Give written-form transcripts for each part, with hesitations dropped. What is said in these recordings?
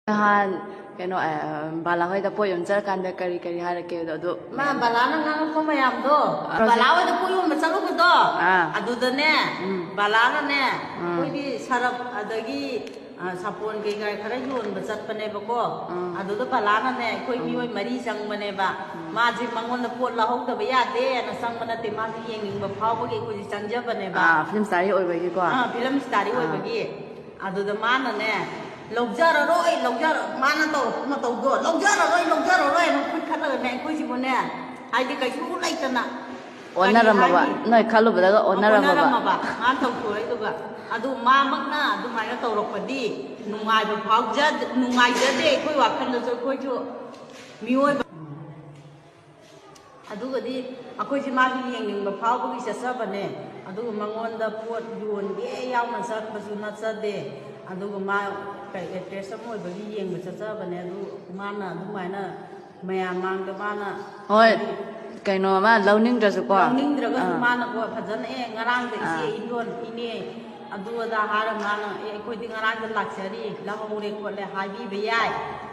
ꯅꯍꯥꯟ ꯀꯩꯅꯣ ꯕꯥꯂꯥ ꯍꯣꯏꯗ ꯄꯣꯠ ꯌꯣꯟ ꯆꯠꯂꯀꯥꯟꯗ ꯀꯔꯤ ꯀꯔꯤ ꯍꯥꯏꯔꯛꯀꯦ ꯑꯗꯣ ꯃꯥ ꯕꯥꯂꯥꯅ ꯉꯥꯡꯉꯛꯄ ꯃꯌꯥꯝꯗꯣ ꯕꯥꯂꯥ ꯍꯣꯏꯗ ꯄꯣꯠ ꯌꯣꯟꯕ ꯆꯠꯂꯨꯕꯗꯣ ꯑꯗꯨꯗꯅꯦ ꯕꯥꯂꯥꯅꯅꯦ ꯑꯩꯈꯣꯏꯒꯤ ꯁꯔꯞ ꯑꯗꯒꯤ ꯁꯥꯄꯣꯟ ꯀꯩꯀꯥ ꯈꯔ ꯌꯣꯟꯕ ꯆꯠꯄꯅꯦꯕꯀோ ꯑꯗꯨꯗ ꯕꯥꯂꯥꯅꯅꯦ ꯑꯩꯈꯣꯏ ꯃꯤꯑꯣꯏ 4 ꯆꯪꯕꯅꯦꯕ ꯃꯥꯁꯦ ꯃꯉꯣꯟꯗ ꯄꯣꯠ ꯂꯧꯍꯧꯗꯕ ꯌꯥꯗꯦꯅ ꯆꯪꯕ ꯅꯠꯇꯦ ꯃꯥꯁꯦ ꯌꯦꯡꯅꯤꯡꯕ ꯐꯥꯎꯕꯒꯤ ꯑꯩꯈꯣꯏꯁꯦ ꯆꯪꯖꯕꯅꯦꯕ ꯐꯤꯂꯝ ꯁ꯭ꯇꯥꯔꯤ ꯑꯣꯏꯕꯒꯤꯀꯣ ꯐꯤꯂꯝ ꯁ꯭ꯇꯥꯔꯤ ꯑꯣꯏꯕꯒꯤ ꯑꯗꯨꯗ ꯃꯥꯅꯅꯦ ꯂꯧꯖꯔꯔꯣꯏ ꯃꯥꯅ ꯇꯧꯔꯛꯄ ꯃꯇꯧꯗꯣ ꯂꯧꯖꯔꯔꯣꯏ ꯈꯨꯠ ꯈꯠꯂꯒꯅꯦ ꯑꯩꯈꯣꯏꯁꯤꯕꯨꯅꯦ ꯍꯥꯏꯗꯤ ꯀꯩꯁꯨ ꯂꯩꯇꯅ ꯑꯣꯟꯅꯔꯝꯃꯕ ꯅꯣꯏ ꯈꯜꯂꯨꯕꯗꯒ ꯑꯣꯟꯅꯔꯝꯃꯕ ꯃꯥꯅ ꯇꯧꯊꯣꯔꯛꯏꯗꯨꯒ ꯑꯗꯨ ꯃꯥꯃꯛꯅ ꯑꯗꯨꯃꯥꯏꯅ ꯇꯧꯔꯛꯄꯗꯤ ꯅꯨꯡꯉꯥꯏꯖꯗꯦ ꯑꯩꯈꯣই ꯋꯥꯈꯜꯗꯁꯨ ꯑꯩꯈꯣꯏꯁꯨ ꯃꯤꯑꯣꯏꯕ ꯑꯗꯨꯒꯗꯤ ꯑꯩꯈꯣꯏꯁꯦ ꯃꯥꯁꯨ ꯌꯦꯡꯅꯤꯡꯕ ꯐꯥꯎꯕꯒꯤ ꯆꯠꯆꯕꯅꯦ ꯑꯗꯨꯒ ꯃꯉꯣꯟꯗ ꯄꯣꯠ ꯌꯣꯟꯒꯦ ꯌꯥꯎꯅ ꯆꯠꯄꯁꯨ ꯅꯠꯆꯗꯦ ꯑꯗꯨꯒ ꯃꯥ ꯑꯦꯛꯇ꯭ꯔꯦꯁ ꯑꯃ ꯑꯣꯏꯕꯒꯤ ꯌꯦꯡꯕ ꯆꯠꯆꯕꯅꯦ ꯑꯗꯨ ꯃꯥꯅ ꯑꯗꯨꯃꯥꯏꯅ ꯃꯌꯥꯝ ꯃꯥꯡꯗ ꯃꯥꯅ ꯍꯣꯏ ꯀꯩꯅꯣ ꯃꯥ ꯂꯧꯅꯤꯡꯗ꯭ꯔꯁꯨꯀꯣ ꯂꯧꯅꯤꯡꯗ꯭ꯔꯒꯁꯨ ꯃꯥꯅꯀꯣ ꯐꯖꯅ ꯉꯔꯥꯡꯗ ꯏꯆꯦ ꯏꯟꯗꯣꯟ ꯏꯅꯦ ꯑꯗꯨ ꯑꯗꯥ ꯍꯥꯏꯔ ꯃꯥꯅ ꯑꯩꯈꯣꯏꯗꯤ ꯉꯔꯥꯡꯗ ꯂꯥꯛꯆꯔꯤ ꯂꯧꯍꯧꯔꯦ ꯈꯣꯠꯂꯦ ꯍꯥꯏꯕꯤꯕ ꯌꯥꯏ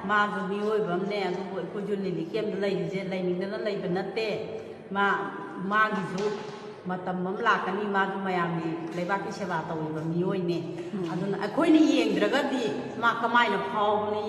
ꯃꯥꯁꯨ ꯃꯤꯑꯣꯏꯕ ꯑꯃꯅꯦ ꯑꯗꯨꯕꯨ ꯑꯩꯈꯣꯏꯁꯨ ꯂꯤꯂꯤꯀꯦꯝꯗ ꯂꯩꯔꯤꯁꯦ ꯂꯩꯅꯤꯡꯗꯅ ꯂꯩꯕ ꯅꯠꯇꯦ ꯃꯥꯒꯤꯁꯨ ꯃꯇꯝ ꯑꯃ ꯂꯥꯛꯀꯅꯤ ꯃꯥꯁꯨ ꯃꯌꯥꯝꯒꯤ ꯂꯩꯕꯥꯛꯀꯤ ꯁꯦꯕꯥ ꯇꯧꯔꯤꯕ ꯃꯤꯑꯣꯏꯅꯦ ꯑꯗꯨꯅ ꯑꯩꯈꯣꯏꯅ ꯌꯦꯡꯗ꯭ꯔꯒꯗꯤ ꯃꯥ ꯀꯃꯥꯏꯅ ꯐꯥꯎꯒꯅꯤ